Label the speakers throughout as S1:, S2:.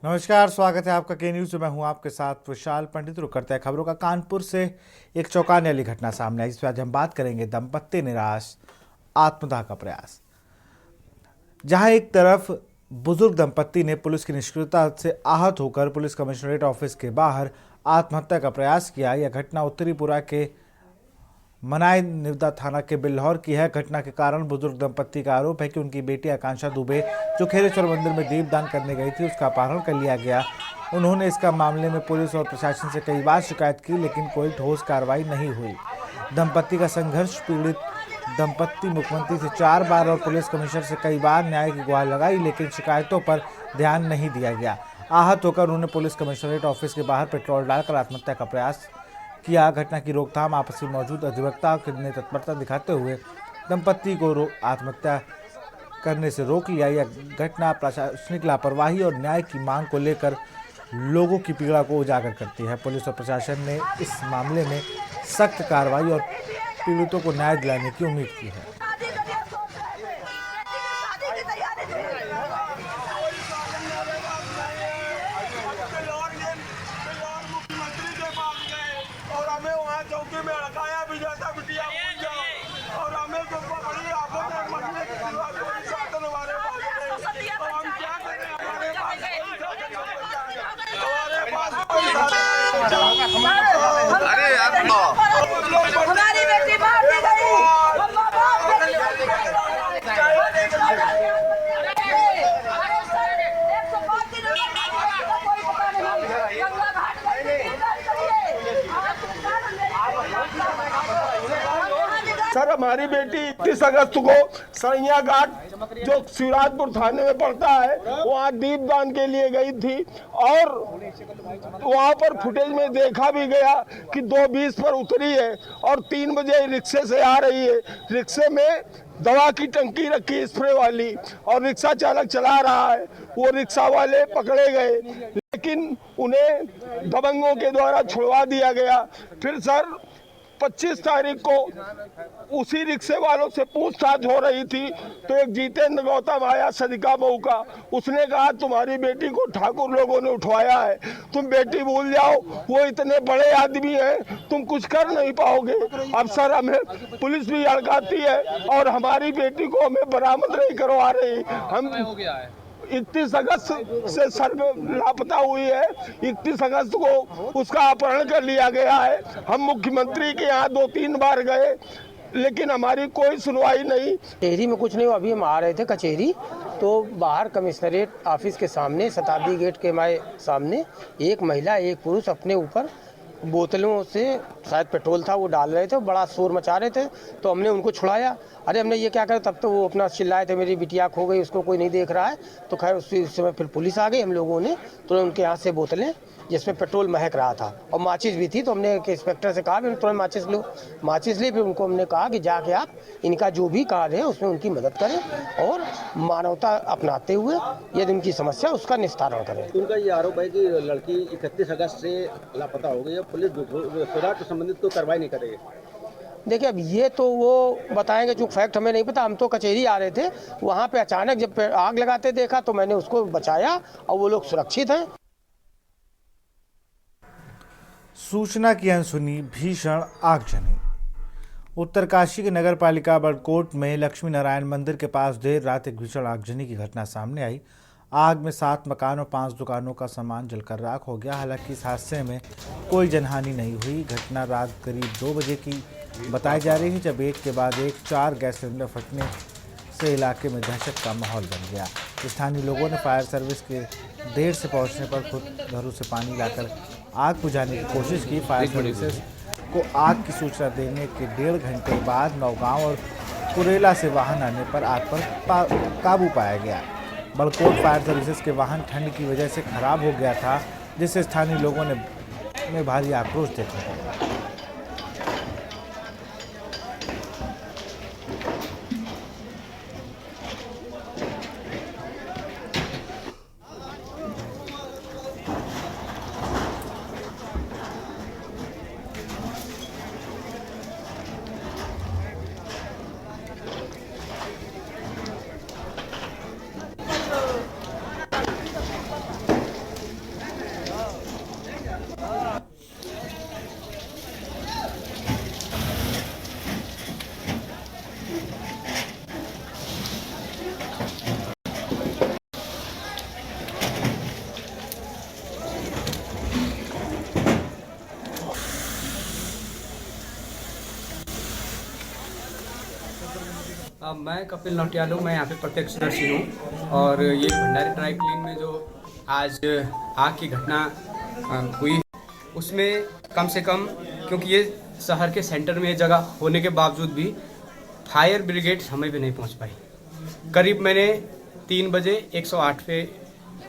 S1: नमस्कार, स्वागत है आपका के न्यूज में। मैं हूं आपके साथ विशाल पंडित। रुक करते हैं खबरों का। कानपुर से एक चौंकाने वाली घटना सामने आई, जिस पर आज हम बात करेंगे। दंपत्ति निराश, आत्मदाह का प्रयास। जहां एक तरफ बुजुर्ग दंपत्ति ने पुलिस की निष्क्रियता से आहत होकर पुलिस कमिश्नरेट ऑफिस के बाहर आत्महत्या का प्रयास किया। यह घटना उत्तरीपुरा के मनाई निवदा थाना के बिल्हौर की है। घटना के कारण बुजुर्ग दंपत्ति का आरोप है कि उनकी बेटी आकांक्षा दुबे, जो खेरेश्वर मंदिर में दीपदान करने गई थी, उसका अपहरण कर लिया गया। उन्होंने इसका मामले में पुलिस और प्रशासन से कई बार शिकायत की, लेकिन कोई ठोस कार्रवाई नहीं हुई। दंपत्ति का संघर्ष। पीड़ित दंपत्ति मुख्यमंत्री से 4 बार और पुलिस कमिश्नर से कई बार न्याय की गुहार लगाई, लेकिन शिकायतों पर ध्यान नहीं दिया गया। आहत होकर उन्होंने पुलिस कमिश्नरेट ऑफिस के बाहर पेट्रोल डालकर आत्महत्या का प्रयास किया। घटना की रोकथाम आपसी मौजूद अधिवक्ता ने तत्परता दिखाते हुए दंपत्ति को आत्महत्या करने से रोक लिया। यह घटना प्रशासनिक लापरवाही और न्याय की मांग को लेकर लोगों की पीड़ा को उजागर करती है। पुलिस और प्रशासन ने इस मामले में सख्त कार्रवाई और पीड़ितों को न्याय दिलाने की उम्मीद की है।
S2: चौकी में अड़काया भी जाता बिटिया भूल जाओ और हमें तो बड़ी आफत है। मरने के सिवा कोई साधन हमारे पास नहीं। तो हम क्या करें? हमारे पास कोई साधन नहीं। अरे यार हमारी बेटी मार दी गई। सर, हमारी बेटी 31 अगस्त को सैया घाट, जो शिवराजपुर थाने में पड़ता है, वहाँ दीपदान के लिए गई थी और वहाँ पर फुटेज में देखा भी गया कि 2:20 पर उतरी है और 3 बजे रिक्शे से आ रही है। रिक्शे में दवा की टंकी रखी स्प्रे वाली और रिक्शा चालक चला रहा है। वो रिक्शा वाले पकड़े गए, लेकिन उन्हें दबंगों के द्वारा छुड़वा दिया गया। फिर सर 25 तारीख को उसी रिक्शे वालों से पूछताछ हो रही थी, तो एक जितेंद्र गौतम आया, सदिका बहू का। उसने कहा तुम्हारी बेटी को ठाकुर लोगों ने उठवाया है, तुम बेटी भूल जाओ, वो इतने बड़े आदमी हैं, तुम कुछ कर नहीं पाओगे। अब सर हमें पुलिस भी अड़काती है और हमारी बेटी को हमें बरामद नहीं करवा रही। हम 31 अगस्त से सर लापता हुई है। 31 अगस्त को उसका अपहरण कर लिया गया है। हम मुख्यमंत्री के यहाँ 2-3 बार गए, लेकिन हमारी कोई सुनवाई नहीं।
S3: कचहरी में कुछ नहीं। अभी हम आ रहे थे कचहरी, तो बाहर कमिश्नरेट ऑफिस के सामने, शताब्दी गेट के हमारे सामने, एक महिला एक पुरुष अपने ऊपर बोतलों से शायद पेट्रोल था वो डाल रहे थे, बड़ा शोर मचा रहे थे। तो हमने उनको छुड़ाया। अरे हमने ये क्या करा, तब तो वो अपना चिल्लाए थे मेरी बिटिया खो गई, उसको कोई नहीं देख रहा है। तो खैर उस समय फिर पुलिस आ गई। हम लोगों ने तुरंत उनके यहाँ से बोतलें जिसमें पेट्रोल महक रहा था और माचिस भी थी, तो हमने इंस्पेक्टर से कहा भी तुरंत माचिस लो। माचिस ली। फिर उनको हमने कहा कि जाके आप इनका जो भी कार्य है उसमें उनकी मदद करें और मानवता अपनाते हुए यदि उनकी समस्या उसका निस्तारण करें।
S4: उनका ये आरोप है कि लड़की 31 अगस्त से लापता हो गई है, पुलिस सुराग से संबंधित कोई कार्रवाई नहीं करेगी।
S3: देखिए, अब ये तो वो बताएंगे, जो फैक्ट हमें नहीं पता। हम तो कचहरी आ रहे थे, वहाँ पे अचानक जब आग लगाते देखा तो मैंने उसको बचाया और वो लोग सुरक्षित हैं।
S1: सूचना की अनसुनी, भीषण आगजनी। उत्तरकाशी के नगर पालिका बड़कोट में लक्ष्मी नारायण मंदिर के पास देर रात एक भीषण आगजनी की घटना सामने आई। आग में 7 मकान और 5 दुकानों का सामान जलकर राख हो गया। हालांकि इस हादसे में कोई जनहानि नहीं हुई। घटना रात करीब 2 बजे की बताई जा रही है, जब एक के बाद एक 4 गैस सिलेंडर फटने से इलाके में दहशत का माहौल बन गया। स्थानीय लोगों ने फायर सर्विस के देर से पहुंचने पर खुद घरों से पानी लाकर आग बुझाने की कोशिश की। फायर सर्विसेज को आग की सूचना देने के 1.5 घंटे बाद नौगांव और कुरेला से वाहन आने पर आग पर काबू पाया गया। बड़कोट फायर सर्विसेज के वाहन ठंड की वजह से खराब हो गया था, जिससे स्थानीय लोगों ने भारी आक्रोश देखा।
S5: मैं कपिल नौटियाल हूँ। मैं यहाँ पे प्रत्यक्षदर्शी हूँ और ये भंडारी ड्राई क्लीन में जो आज आग की घटना हुई उसमें कम से कम, क्योंकि ये शहर के सेंटर में ये जगह होने के बावजूद भी फायर ब्रिगेड समय पे नहीं पहुँच पाई। करीब मैंने 3 बजे 108 पे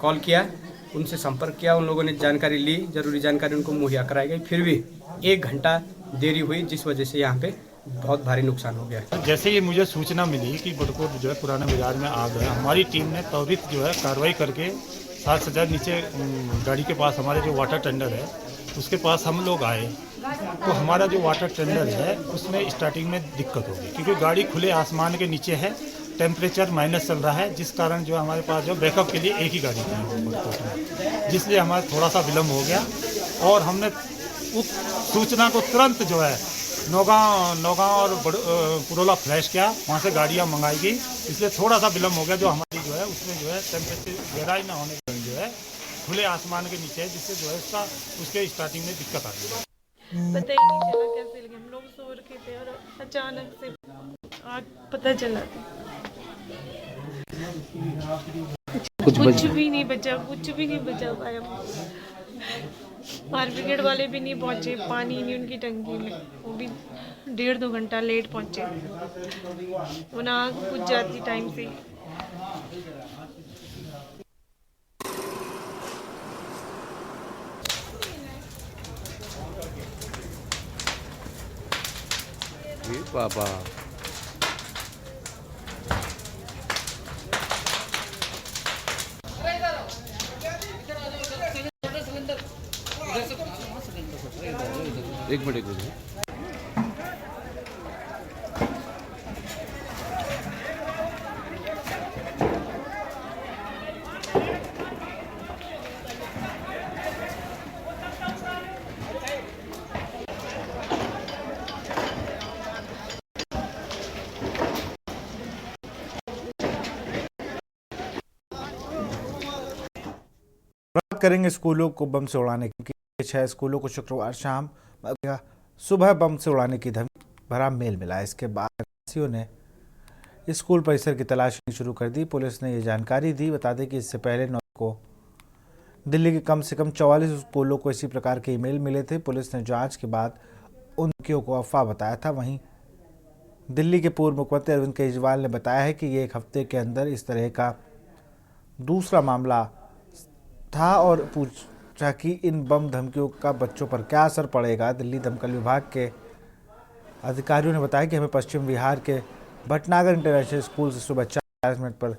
S5: कॉल किया, उनसे संपर्क किया, उन लोगों ने जानकारी ली, ज़रूरी जानकारी उनको मुहैया कराई गई, फिर भी 1 घंटा देरी हुई, जिस वजह से यहाँ पे बहुत भारी नुकसान हो गया।
S6: जैसे ही मुझे सूचना मिली कि बड़कोट जो है पुराने बाजार में आग है, हमारी टीम ने त्वरित जो है कार्रवाई करके 7,000 नीचे गाड़ी के पास हमारे जो वाटर टेंडर है उसके पास हम लोग आए। तो हमारा जो वाटर टेंडर है उसमें स्टार्टिंग में दिक्कत होगी, क्योंकि गाड़ी खुले आसमान के नीचे है, टेम्परेचर माइनस चल रहा है, जिस कारण जो हमारे पास जो बैकअप के लिए एक ही गाड़ी थी बड़कोट में, जिसलिए हमारा थोड़ा सा विलम्ब हो गया। और हमने उस सूचना को तुरंत जो है नौगांव और पुरोला फ्लैश किया, वहाँ से गाड़ियाँ मंगाई गई, इसलिए थोड़ा सा विलम्ब हो गया। जो हमारी जो है उसमें जो है टेम्परेचर गहराई ना होने के कारण जो है खुले आसमान के नीचे है, जिससे जो है उसके स्टार्टिंग में दिक्कत आ गई।
S7: पता ही नहीं चला कैसे लगे, हम लोग सो रखे थे और अचानक से आग पता चला। कुछ भी नहीं बचा पाया। फायर ब्रिगेड वाले भी नहीं पहुंचे, पानी नहीं उनकी टंकी में, वो भी 1.5-2 घंटा लेट पहुंचे। वो आग बुझ जाती टाइम से।
S8: बाबा एक मिनट
S1: बात करेंगे स्कूलों को बम से उड़ाने की। 6 स्कूलों को शुक्रवार शाम सुबह बम से उड़ाने की धमकी भरा मेल मिला। इसके बाद वासियों ने स्कूल परिसर की तलाशी शुरू कर दी। पुलिस ने ये जानकारी दी। बता दें कि इससे पहले 9 को दिल्ली के कम से कम 44 स्कूलों को इसी प्रकार के ईमेल मिले थे। पुलिस ने जांच के बाद उन धमकियों को अफवाह बताया था। वहीं दिल्ली के पूर्व मुख्यमंत्री अरविंद केजरीवाल ने बताया है कि ये 1 हफ्ते के अंदर इस तरह का दूसरा मामला था और पूछा कि इन बम धमकियों का बच्चों पर क्या असर पड़ेगा। दिल्ली दमकल विभाग के अधिकारियों ने बताया कि हमें पश्चिम बिहार के भटनागर इंटरनेशनल स्कूल से सुबह 4:40 पर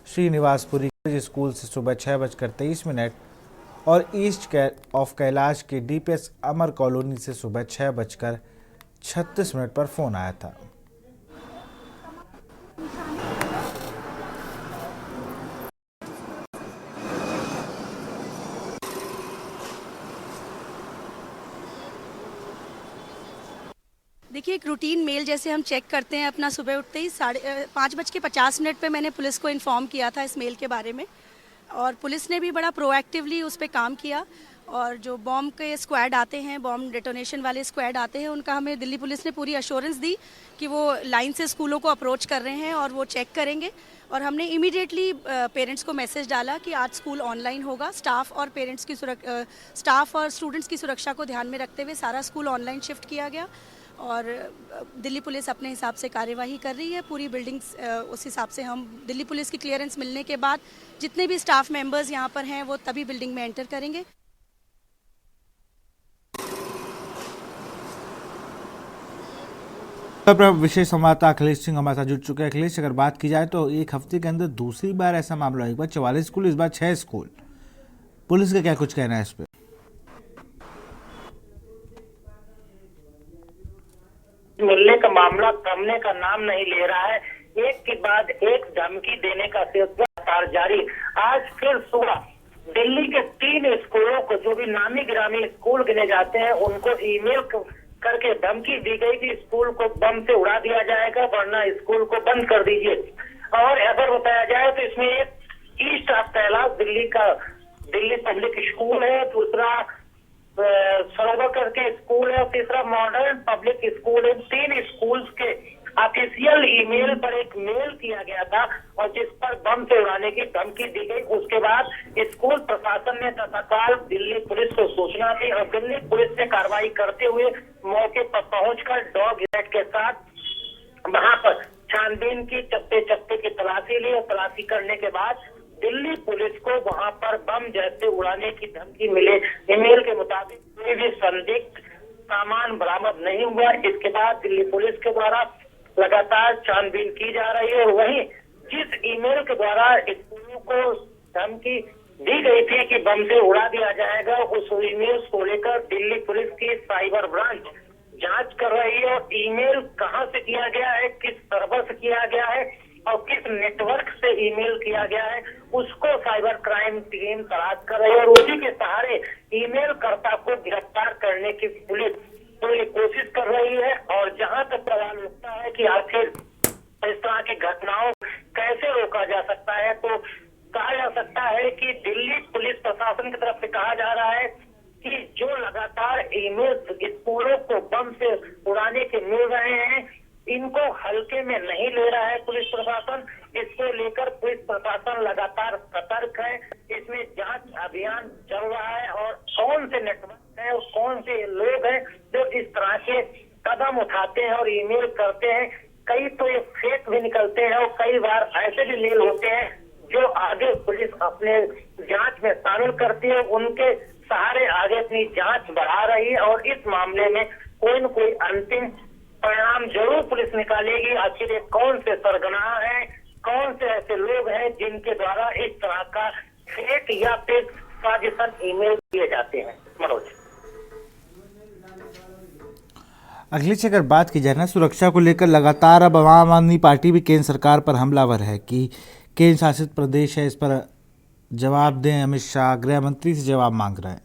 S1: श्रीनिवासपुरी स्कूल से सुबह 6:23 और ईस्ट ऑफ कैलाश के डीपीएस अमर कॉलोनी से सुबह 6:36 पर फोन आया था।
S9: देखिए, एक रूटीन मेल जैसे हम चेक करते हैं अपना सुबह उठते ही 5:50 पे मैंने पुलिस को इन्फॉर्म किया था इस मेल के बारे में, और पुलिस ने भी बड़ा प्रोएक्टिवली उस पर काम किया। और जो बॉम्ब के स्क्वाड आते हैं, बॉम्ब डेटोनेशन वाले स्क्वाड आते हैं, उनका हमें दिल्ली पुलिस ने पूरी अश्योरेंस दी कि वो लाइन से स्कूलों को अप्रोच कर रहे हैं और वो चेक करेंगे। और हमने इमीडिएटली पेरेंट्स को मैसेज डाला कि आज स्कूल ऑनलाइन होगा। स्टाफ और स्टूडेंट्स की सुरक्षा को ध्यान में रखते हुए सारा स्कूल ऑनलाइन शिफ्ट किया गया और दिल्ली पुलिस अपने हिसाब से कार्यवाही कर रही है। पूरी बिल्डिंग्स उस हिसाब से हम दिल्ली पुलिस की क्लियरेंस मिलने के बाद जितने भी स्टाफ मेंबर्स यहाँ पर हैं वो तभी बिल्डिंग में एंटर करेंगे।
S1: विशेष संवाददाता अखिलेश सिंह हमारे साथ जुड़ चुके हैं। अखिलेश, अगर बात की जाए तो 1 हफ्ते के अंदर दूसरी बार ऐसा मामला, एक बार 44 स्कूल, इस बार 6 स्कूल, पुलिस का क्या कुछ कहना है इस पे?
S10: मिलने का मामला थमने का नाम नहीं ले रहा है। एक के बाद एक धमकी देने का सिलसिला जारी। आज फिर सुबह दिल्ली के 3 स्कूलों को, जो भी नामी गिरामी स्कूल गिने जाते हैं, उनको ईमेल करके धमकी दी गई कि स्कूल को बम से उड़ा दिया जाएगा, वरना स्कूल को बंद कर दीजिए। और अगर बताया जाए तो इसमें एक east of Kailash Delhi public school है, दूसरा सरोवर करके स्कूल है और तीसरा मॉडर्न पब्लिक स्कूल है। 3 स्कूल्स के ऑफिशियल ईमेल पर एक मेल किया गया था और जिस पर बम से उड़ाने की धमकी दी गई। उसके बाद स्कूल प्रशासन ने तत्काल दिल्ली पुलिस को सूचना दी और दिल्ली पुलिस ने कार्रवाई करते हुए मौके पर पहुंचकर डॉग यूनिट के साथ वहां पर छानबीन की, चप्पे चप्पे की तलाशी ली और तलाशी करने के बाद दिल्ली पुलिस को वहां पर बम जैसे उड़ाने की धमकी मिले। ईमेल के मुताबिक कोई भी संदिग्ध सामान बरामद नहीं हुआ। इसके बाद दिल्ली पुलिस के द्वारा लगातार छानबीन की जा रही है। वहीं जिस ईमेल के द्वारा स्कूलों को धमकी दी गई थी कि बम से उड़ा दिया जाएगा, उस ईमेल को लेकर दिल्ली पुलिस की साइबर ब्रांच जांच कर रही है और ईमेल कहां से किया गया है, किस सर्वर से किया गया है और किस नेटवर्क से ईमेल किया गया है, उसको साइबर क्राइम टीम तलाश कर रही है और उसी के सहारे ईमेल कर्ता को गिरफ्तार करने की पुलिस पूरी कोशिश कर रही है। और जहां तक सवाल उठता है कि आखिर इस तरह की घटनाओं कैसे रोका जा सकता है, तो कहा जा सकता है कि दिल्ली पुलिस प्रशासन की तरफ से कहा जा रहा है कि जो लगातार ईमेल स्कूलों को बम से उड़ाने के मिल रहे हैं, इनको हल्के में नहीं ले रहा है पुलिस प्रशासन। इसको लेकर पुलिस प्रशासन लगातार सतर्क है। इसमें जांच अभियान चल रहा है और कौन से नेटवर्क है और कौन से लोग हैं जो इस तरह के कदम उठाते हैं और ईमेल करते हैं। कई तो ये फेक भी निकलते हैं और कई बार ऐसे भी मेल होते हैं जो आगे पुलिस अपने जांच में शामिल करती है। उनके सहारे आगे अपनी जांच बढ़ा रही है और इस मामले में कोई न कोई अंतिम परिणाम जरूर पुलिस निकालेगी। आखिर ये कौन से सरगना हैं, कौन से ऐसे लोग हैं जिनके द्वारा इस तरह का फेक या फिर साजिशन ईमेल किए जाते हैं। मनोज,
S1: अगली से अगर बात की जाए ना, सुरक्षा को लेकर लगातार अब आम आदमी पार्टी भी केंद्र सरकार पर हमलावर है कि केंद्र शासित प्रदेश है, इस पर जवाब दें। अमित शाह गृह मंत्री से जवाब मांग रहे हैं।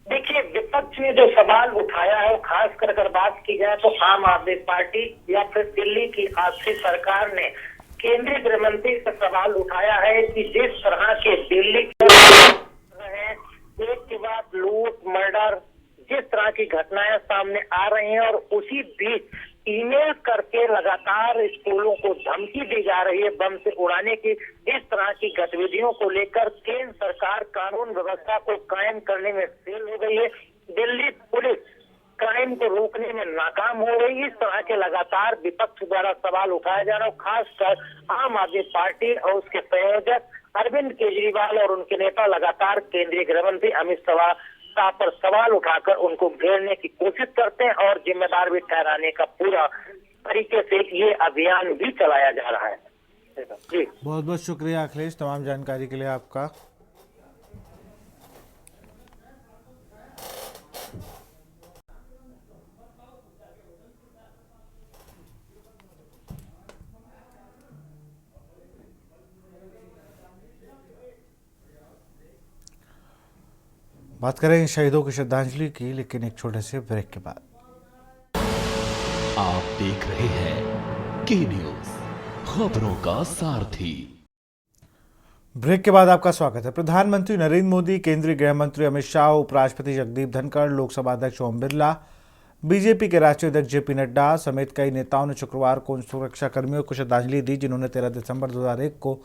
S10: देखिए, विपक्ष ने जो सवाल उठाया है, खासकर अगर बात की जाए तो आम आदमी पार्टी या फिर दिल्ली की आपसी सरकार ने केंद्रीय गृह मंत्री से सवाल उठाया है कि जिस तरह के दिल्ली एक के बाद लूट, मर्डर, जिस तरह की घटनाएं सामने आ रही हैं और उसी बीच ईमेल करके लगातार स्कूलों को धमकी दी जा रही है बम से उड़ाने की, इस तरह की गतिविधियों को लेकर केंद्र सरकार कानून व्यवस्था को कायम करने में फेल हो गई है। दिल्ली पुलिस क्राइम को रोकने में नाकाम हो गई। इस तरह के लगातार विपक्ष द्वारा सवाल उठाया जा रहा है। खासकर आम आदमी पार्टी और उसके संयोजक अरविंद केजरीवाल और उनके नेता लगातार केंद्रीय गृह मंत्री अमित शाह पर सवाल उठाकर उनको घेरने की कोशिश करते हैं और जिम्मेदार भी ठहराने का पूरा तरीके से ये अभियान भी चलाया जा रहा है। जी,
S1: बहुत बहुत शुक्रिया अखिलेश, तमाम जानकारी के लिए आपका। बात करेंगे शहीदों की श्रद्धांजलि की, लेकिन एक छोटे से ब्रेक के बाद।
S11: आप देख रहे हैं के न्यूज, खबरों का सारथी।
S1: ब्रेक के बाद आपका स्वागत है। प्रधानमंत्री नरेंद्र मोदी, केंद्रीय गृह मंत्री अमित शाह, उपराष्ट्रपति जगदीप धनखड़, लोकसभा अध्यक्ष ओम बिरला, बीजेपी के राष्ट्रीय अध्यक्ष जेपी नड्डा समेत कई नेताओं ने शुक्रवार को उन सुरक्षा कर्मियों को श्रद्धांजलि दी जिन्होंने 13 दिसंबर 2001 को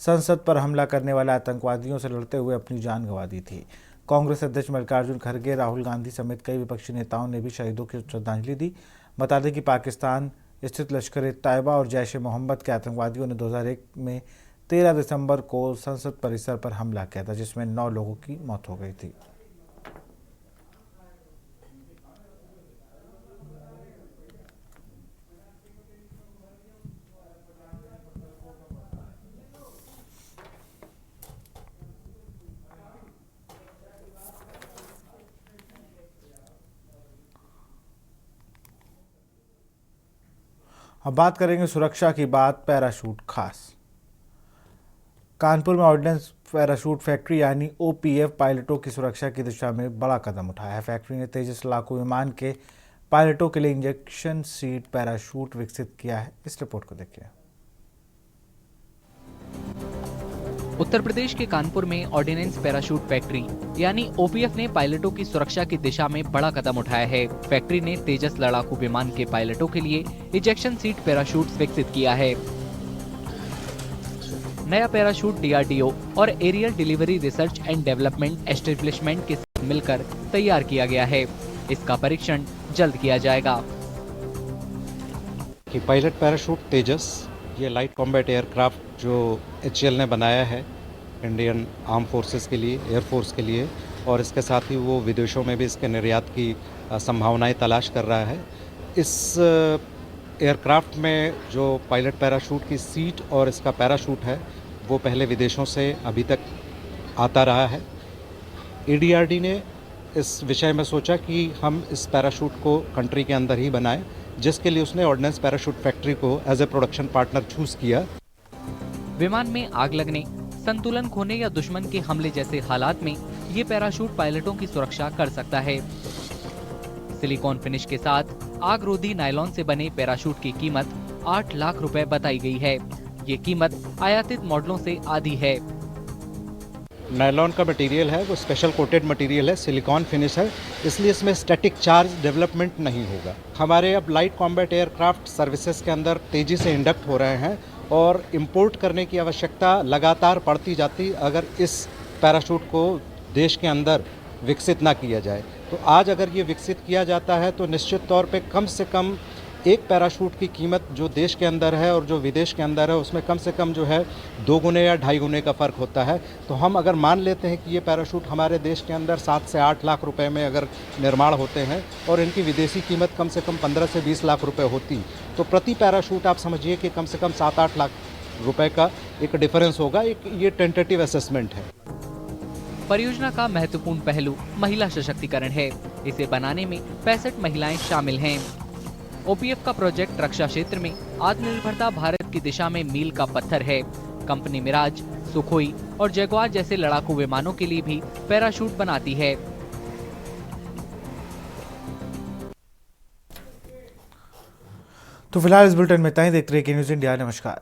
S1: संसद पर हमला करने वाले आतंकवादियों से लड़ते हुए अपनी जान गंवा दी थी। कांग्रेस अध्यक्ष मल्लिकार्जुन खड़गे, राहुल गांधी समेत कई विपक्षी नेताओं ने भी शहीदों की श्रद्धांजलि दी। बता दें कि पाकिस्तान स्थित लश्कर-ए-तैयबा और जैश-ए-मोहम्मद के आतंकवादियों ने 2001 में 13 दिसंबर को संसद परिसर पर हमला किया था, जिसमें 9 लोगों की मौत हो गई थी। अब बात करेंगे सुरक्षा की बात, पैराशूट खास। कानपुर में ऑर्डिनेंस पैराशूट फैक्ट्री यानी ओपीएफ पायलटों की सुरक्षा की दिशा में बड़ा कदम उठाया है। फैक्ट्री ने तेजस लड़ाकू विमान के पायलटों के लिए इंजेक्शन सीट पैराशूट विकसित किया है। इस रिपोर्ट को देखिए।
S12: उत्तर प्रदेश के कानपुर में ऑर्डिनेंस पैराशूट फैक्ट्री यानी ओपीएफ ने पायलटों की सुरक्षा की दिशा में बड़ा कदम उठाया है। फैक्ट्री ने तेजस लड़ाकू विमान के पायलटों के लिए इजेक्शन सीट पैराशूट विकसित किया है। नया पैराशूट डीआरडीओ और aerial delivery research and development establishment के साथ मिलकर तैयार किया गया है। इसका परीक्षण जल्द किया जाएगा।
S13: कि पायलट पैराशूट तेजस ये लाइट कॉम्बैट एयरक्राफ्ट जो HAL ने बनाया है इंडियन आर्म फोर्सेस के लिए, एयरफोर्स के लिए, और इसके साथ ही वो विदेशों में भी इसके निर्यात की संभावनाएं तलाश कर रहा है। इस एयरक्राफ्ट में जो पायलट पैराशूट की सीट और इसका पैराशूट है वो पहले विदेशों से अभी तक आता रहा है। ADRD ने इस विषय में सोचा कि हम इस पैराशूट को कंट्री के अंदर ही बनाएं, जिसके लिए उसने ऑर्डिनेंस पैराशूट फैक्ट्री को as a production partner choose किया।
S12: विमान में आग लगने, संतुलन खोने या दुश्मन के हमले जैसे हालात में ये पैराशूट पायलटों की सुरक्षा कर सकता है। सिलिकॉन फिनिश के साथ आग रोधी नायलॉन से बने पैराशूट की कीमत 8 लाख रुपए बताई गई है। ये कीमत आयातित मॉडलों से आधी है।
S13: नायलॉन का मटेरियल है वो स्पेशल कोटेड मटेरियल है, सिलिकॉन फिनिश है, इसलिए इसमें स्टैटिक चार्ज डेवलपमेंट नहीं होगा। हमारे अब लाइट कॉम्बैट एयरक्राफ्ट सर्विसेज के अंदर तेज़ी से इंडक्ट हो रहे हैं और इंपोर्ट करने की आवश्यकता लगातार बढ़ती जाती अगर इस पैराशूट को देश के अंदर विकसित ना किया जाए। तो आज अगर ये विकसित किया जाता है तो निश्चित तौर पे कम से कम एक पैराशूट की कीमत जो देश के अंदर है और जो विदेश के अंदर है उसमें कम से कम जो है 2 गुने या 2.5 गुने का फ़र्क होता है। तो हम अगर मान लेते हैं कि ये पैराशूट हमारे देश के अंदर 7 से 8 लाख रुपए में अगर निर्माण होते हैं और इनकी विदेशी कीमत कम से कम 15 से 20 लाख रुपए होती, तो प्रति पैराशूट आप समझिए कि कम से कम 7-8 लाख रुपए का एक डिफरेंस होगा। ये टेंटेटिव असेसमेंट है।
S12: परियोजना का महत्वपूर्ण पहलू महिला सशक्तिकरण है। इसे बनाने में 65 महिलाएं शामिल हैं। ओपीएफ का प्रोजेक्ट रक्षा क्षेत्र में आत्मनिर्भरता भारत की दिशा में मील का पत्थर है। कंपनी मिराज, सुखोई और जगुआर जैसे लड़ाकू विमानों के लिए भी पैराशूट बनाती है।
S1: तो फिलहाल इस बुलेटिन में इतना ही। देखते रहिए के न्यूज़ इंडिया। नमस्कार।